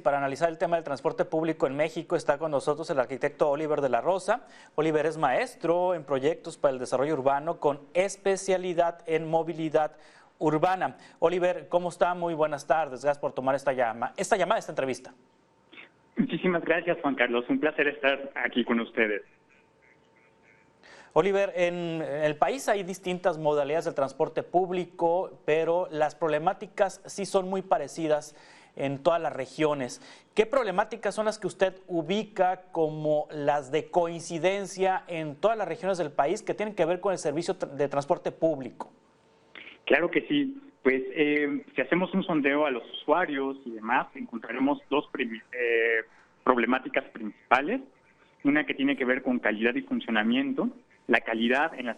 para analizar el tema del transporte público en México está con nosotros el arquitecto Oliver de la Rosa. Oliver es maestro en proyectos para el desarrollo urbano con especialidad en movilidad urbana. Oliver, ¿cómo está? Muy buenas tardes. Gracias por tomar esta entrevista. Muchísimas gracias, Juan Carlos. Un placer estar aquí con ustedes. Oliver, en el país hay distintas modalidades del transporte público, pero las problemáticas sí son muy parecidas en todas las regiones. ¿Qué problemáticas son las que usted ubica como las de coincidencia en todas las regiones del país que tienen que ver con el servicio de transporte público? Claro que sí. Pues si hacemos un sondeo a los usuarios y demás, encontraremos dos problemáticas principales. Una que tiene que ver con calidad y funcionamiento, la calidad en las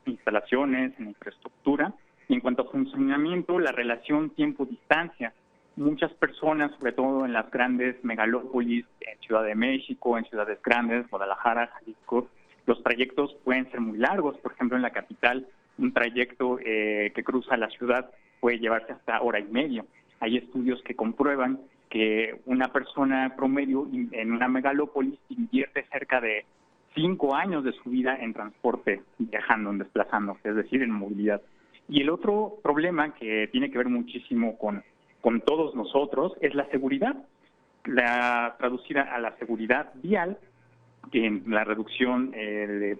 instalaciones, en la infraestructura, y en cuanto a funcionamiento, la relación tiempo-distancia. Muchas personas, sobre todo en las grandes megalópolis, en Ciudad de México, en ciudades grandes, Guadalajara, Jalisco, los trayectos pueden ser muy largos. Por ejemplo, en la capital, un trayecto que cruza la ciudad puede llevarse hasta hora y media. Hay estudios que comprueban que una persona promedio en una megalópolis invierte cerca de 5 años de su vida en transporte, viajando, en desplazándose, es decir, en movilidad. Y el otro problema que tiene que ver muchísimo con todos nosotros es la seguridad, traducida a la seguridad vial, en la reducción de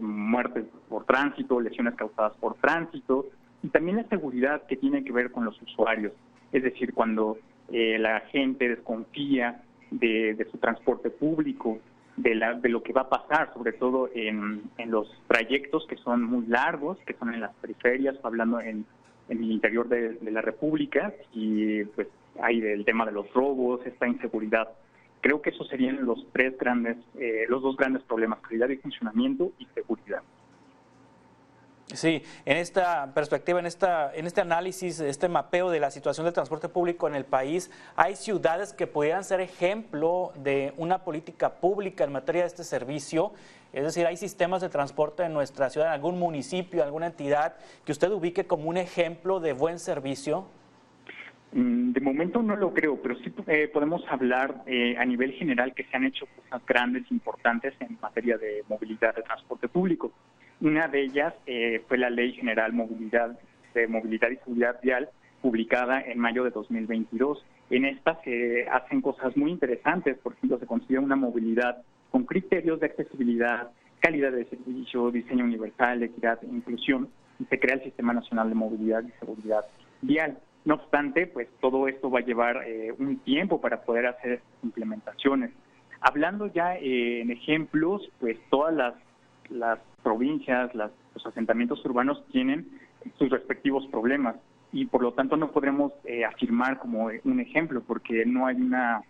muertes por tránsito, lesiones causadas por tránsito, y también la seguridad que tiene que ver con los usuarios. Es decir, cuando la gente desconfía de su transporte público, de lo que va a pasar, sobre todo en los trayectos que son muy largos, que son en las periferias, hablando en el interior de la República, y pues hay el tema de los robos, esta inseguridad. Creo que esos serían los dos grandes problemas: calidad y funcionamiento y seguridad. Sí, en esta perspectiva, en este análisis, este mapeo de la situación del transporte público en el país, ¿hay ciudades que pudieran ser ejemplo de una política pública en materia de este servicio? Es decir, ¿hay sistemas de transporte en nuestra ciudad, en algún municipio, alguna entidad que usted ubique como un ejemplo de buen servicio? De momento no lo creo, pero sí podemos hablar a nivel general que se han hecho cosas grandes, importantes en materia de movilidad, de transporte público. Una de ellas fue la Ley General de Movilidad y Seguridad Vial, publicada en mayo de 2022. En esta se hacen cosas muy interesantes. Por ejemplo, se considera una movilidad con criterios de accesibilidad, calidad de servicio, diseño universal, equidad e inclusión, y se crea el Sistema Nacional de Movilidad y Seguridad Vial. No obstante, pues todo esto va a llevar un tiempo para poder hacer estas implementaciones. Hablando ya en ejemplos, pues todas las provincias, los asentamientos urbanos tienen sus respectivos problemas, y por lo tanto no podremos afirmar como un ejemplo, porque no hay una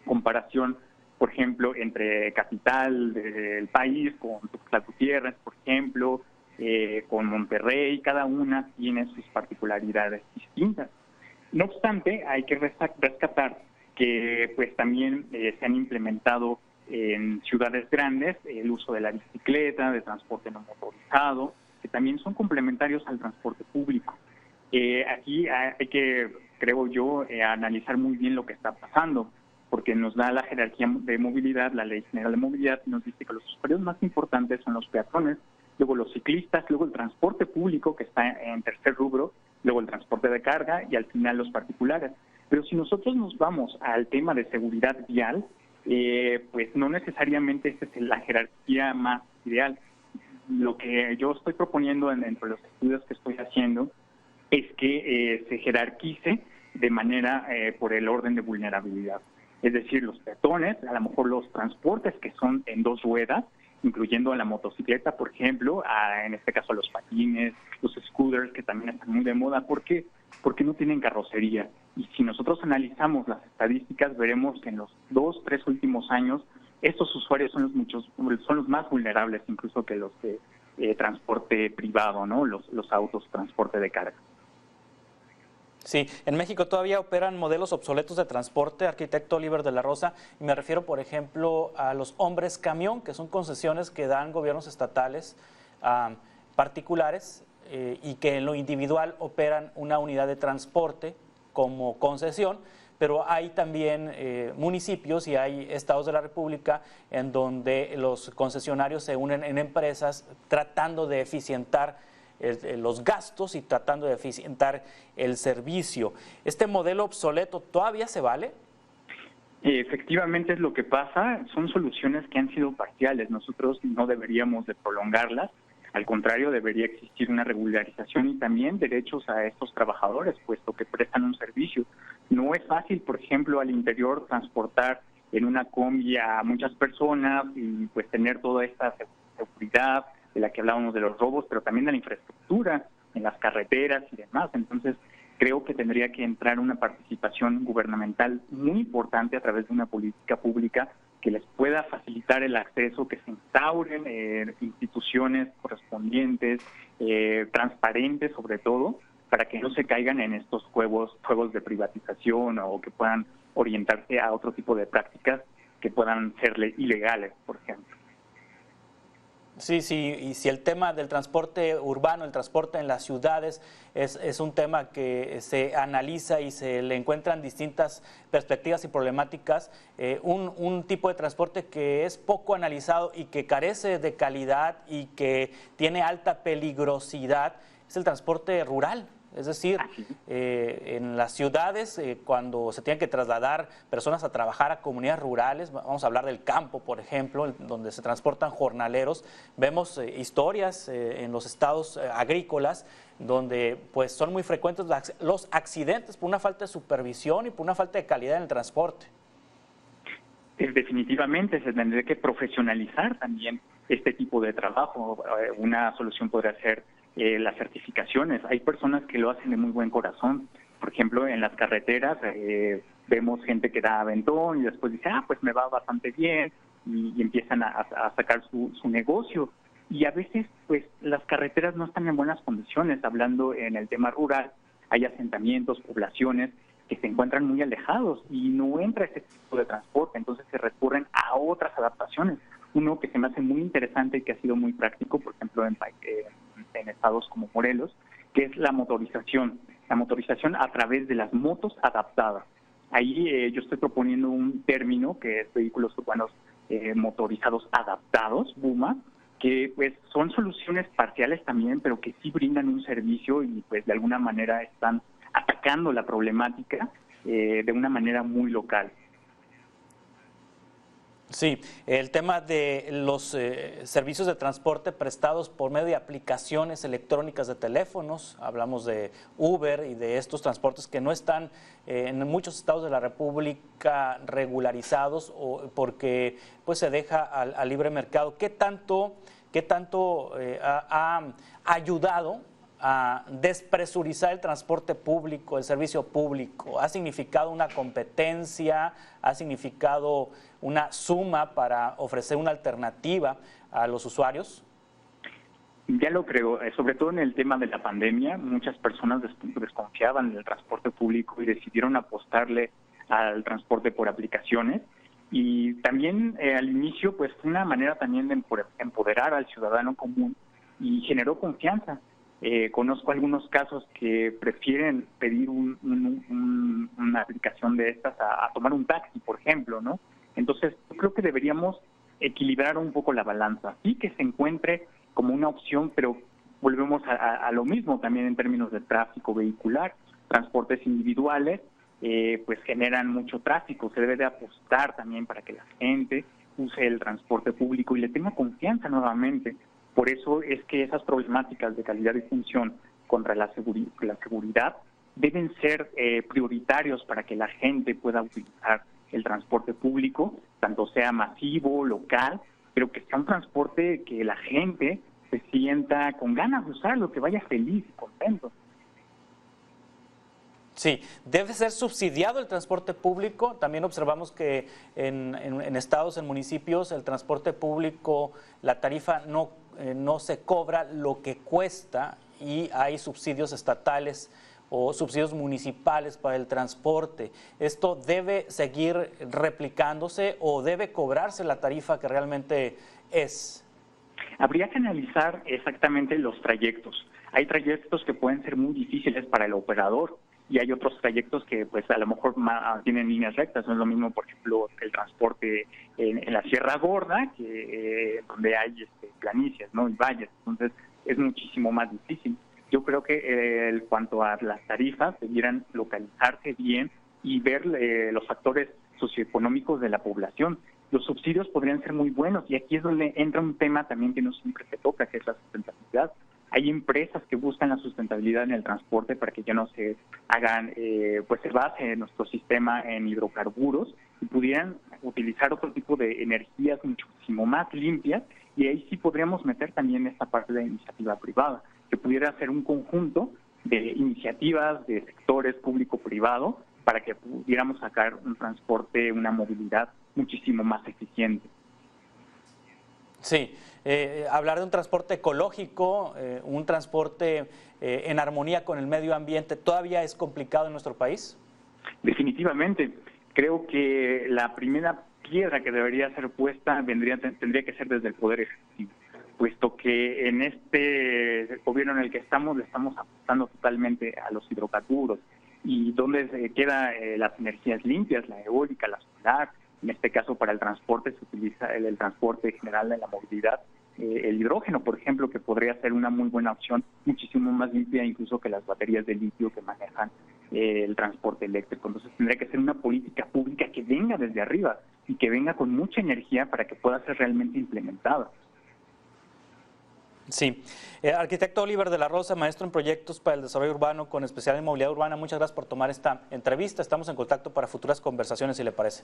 comparación, por ejemplo, entre capital del país con Tuxtla Gutiérrez, por ejemplo, con Monterrey. Cada una tiene sus particularidades distintas. No obstante, hay que rescatar que pues también se han implementado en ciudades grandes el uso de la bicicleta, de transporte no motorizado, que también son complementarios al transporte público. Aquí hay que, creo yo, analizar muy bien lo que está pasando, porque nos da la jerarquía de movilidad, la Ley General de Movilidad, y nos dice que los usuarios más importantes son los peatones, luego los ciclistas, luego el transporte público, que está en tercer rubro, luego el transporte de carga y al final los particulares. Pero si nosotros nos vamos al tema de seguridad vial, pues no necesariamente esta es la jerarquía más ideal. Lo que yo estoy proponiendo entre los estudios que estoy haciendo es que se jerarquice de manera por el orden de vulnerabilidad. Es decir, los peatones, a lo mejor los transportes que son en dos ruedas, incluyendo a la motocicleta, por ejemplo, en este caso a los patines, los scooters, que también están muy de moda. ¿Por qué? Porque no tienen carrocería. Y si nosotros analizamos las estadísticas, veremos que en los 2-3 últimos años, estos usuarios son los más vulnerables, incluso que los de transporte privado, ¿no? Los autos, transporte de carga. Sí, en México todavía operan modelos obsoletos de transporte, arquitecto Oliver de la Rosa, y me refiero, por ejemplo, a los hombres camión, que son concesiones que dan gobiernos estatales particulares y que en lo individual operan una unidad de transporte como concesión, pero hay también municipios y hay estados de la República en donde los concesionarios se unen en empresas tratando de eficientar los gastos y tratando de eficientar el servicio. ¿Este modelo obsoleto todavía se vale? Efectivamente es lo que pasa, son soluciones que han sido parciales, nosotros no deberíamos de prolongarlas, al contrario debería existir una regularización y también derechos a estos trabajadores, puesto que prestan un servicio. No es fácil, por ejemplo, al interior transportar en una combi a muchas personas y pues tener toda esta seguridad de la que hablábamos de los robos, pero también de la infraestructura en las carreteras y demás. Entonces, creo que tendría que entrar una participación gubernamental muy importante a través de una política pública que les pueda facilitar el acceso, que se instauren instituciones correspondientes, transparentes sobre todo, para que no se caigan en estos juegos de privatización o que puedan orientarse a otro tipo de prácticas que puedan ser ilegales, por ejemplo. Sí, y si el tema del transporte urbano, el transporte en las ciudades, es un tema que se analiza y se le encuentran distintas perspectivas y problemáticas, un tipo de transporte que es poco analizado y que carece de calidad y que tiene alta peligrosidad es el transporte rural. Es decir, en las ciudades, cuando se tienen que trasladar personas a trabajar a comunidades rurales, vamos a hablar del campo, por ejemplo, donde se transportan jornaleros, vemos historias en los estados agrícolas donde pues son muy frecuentes los accidentes por una falta de supervisión y por una falta de calidad en el transporte. Definitivamente se tendría que profesionalizar también este tipo de trabajo. Una solución podría ser las certificaciones. Hay personas que lo hacen de muy buen corazón. Por ejemplo, en las carreteras vemos gente que da aventón y después dice, pues me va bastante bien, y empiezan a sacar su negocio. Y a veces, pues, las carreteras no están en buenas condiciones. Hablando en el tema rural, hay asentamientos, poblaciones que se encuentran muy alejados y no entra ese tipo de transporte, entonces se recurren a otras adaptaciones. Uno que se me hace muy interesante y que ha sido muy práctico, por ejemplo, en estados como Morelos, que es la motorización a través de las motos adaptadas. Ahí yo estoy proponiendo un término que es vehículos urbanos motorizados adaptados, BUMA, que pues son soluciones parciales también, pero que sí brindan un servicio y pues de alguna manera están atacando la problemática de una manera muy local. Sí, el tema de los servicios de transporte prestados por medio de aplicaciones electrónicas de teléfonos, hablamos de Uber y de estos transportes que no están en muchos estados de la República regularizados porque pues se deja al libre mercado. ¿Qué tanto ha ayudado a despresurizar el transporte público, el servicio público? ¿Ha significado una competencia? ¿Ha significado una suma para ofrecer una alternativa a los usuarios? Ya lo creo, sobre todo en el tema de la pandemia, muchas personas desconfiaban del transporte público y decidieron apostarle al transporte por aplicaciones. Y también al inicio pues fue una manera también de empoderar al ciudadano común y generó confianza. Conozco algunos casos que prefieren pedir una aplicación de estas a tomar un taxi, por ejemplo, ¿no? Entonces, yo creo que deberíamos equilibrar un poco la balanza. Sí que se encuentre como una opción, pero volvemos a lo mismo también en términos de tráfico vehicular. Transportes individuales, pues generan mucho tráfico. Se debe de apostar también para que la gente use el transporte público y le tenga confianza nuevamente. Por eso es que esas problemáticas de calidad y función contra la seguridad deben ser prioritarios para que la gente pueda utilizar el transporte público, tanto sea masivo, local, pero que sea un transporte que la gente se sienta con ganas de usarlo, que vaya feliz y contento. Sí, debe ser subsidiado el transporte público. También observamos que en estados, en municipios, el transporte público, la tarifa no se cobra lo que cuesta y hay subsidios estatales o subsidios municipales para el transporte. ¿Esto debe seguir replicándose o debe cobrarse la tarifa que realmente es? Habría que analizar exactamente los trayectos. Hay trayectos que pueden ser muy difíciles para el operador y hay otros trayectos que pues a lo mejor tienen líneas rectas. No es lo mismo, por ejemplo, el transporte en la Sierra Gorda, que donde hay planicies, ¿no?, y valles. Entonces es muchísimo más difícil. Yo creo que en cuanto a las tarifas, debieran localizarse bien y ver los factores socioeconómicos de la población. Los subsidios podrían ser muy buenos, y aquí es donde entra un tema también que no siempre se toca, que es la sustentabilidad. Hay empresas que buscan la sustentabilidad en el transporte para que ya no se hagan, pues se base nuestro sistema en hidrocarburos y pudieran utilizar otro tipo de energías muchísimo más limpias, y ahí sí podríamos meter también esta parte de iniciativa privada, que pudiera ser un conjunto de iniciativas de sectores público-privado para que pudiéramos sacar un transporte, una movilidad muchísimo más eficiente. Sí, hablar de un transporte ecológico, un transporte en armonía con el medio ambiente, ¿todavía es complicado en nuestro país? Definitivamente. Creo que la primera piedra que debería ser puesta tendría que ser desde el Poder Ejecutivo, puesto que en este gobierno en el que estamos, le estamos apostando totalmente a los hidrocarburos. ¿Y dónde se quedan las energías limpias, la eólica, la solar? En este caso, para el transporte se utiliza el transporte general de la movilidad, el hidrógeno, por ejemplo, que podría ser una muy buena opción, muchísimo más limpia incluso que las baterías de litio que manejan el transporte eléctrico. Entonces tendría que ser una política pública que venga desde arriba y que venga con mucha energía para que pueda ser realmente implementada. Sí. Arquitecto Oliver de la Rosa, maestro en proyectos para el desarrollo urbano con especial en movilidad urbana, muchas gracias por tomar esta entrevista. Estamos en contacto para futuras conversaciones, si le parece.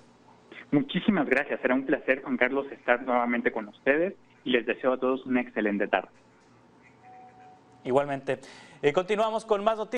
Muchísimas gracias. Será un placer, Juan Carlos, estar nuevamente con ustedes, y les deseo a todos una excelente tarde. Igualmente. Continuamos con más noticias.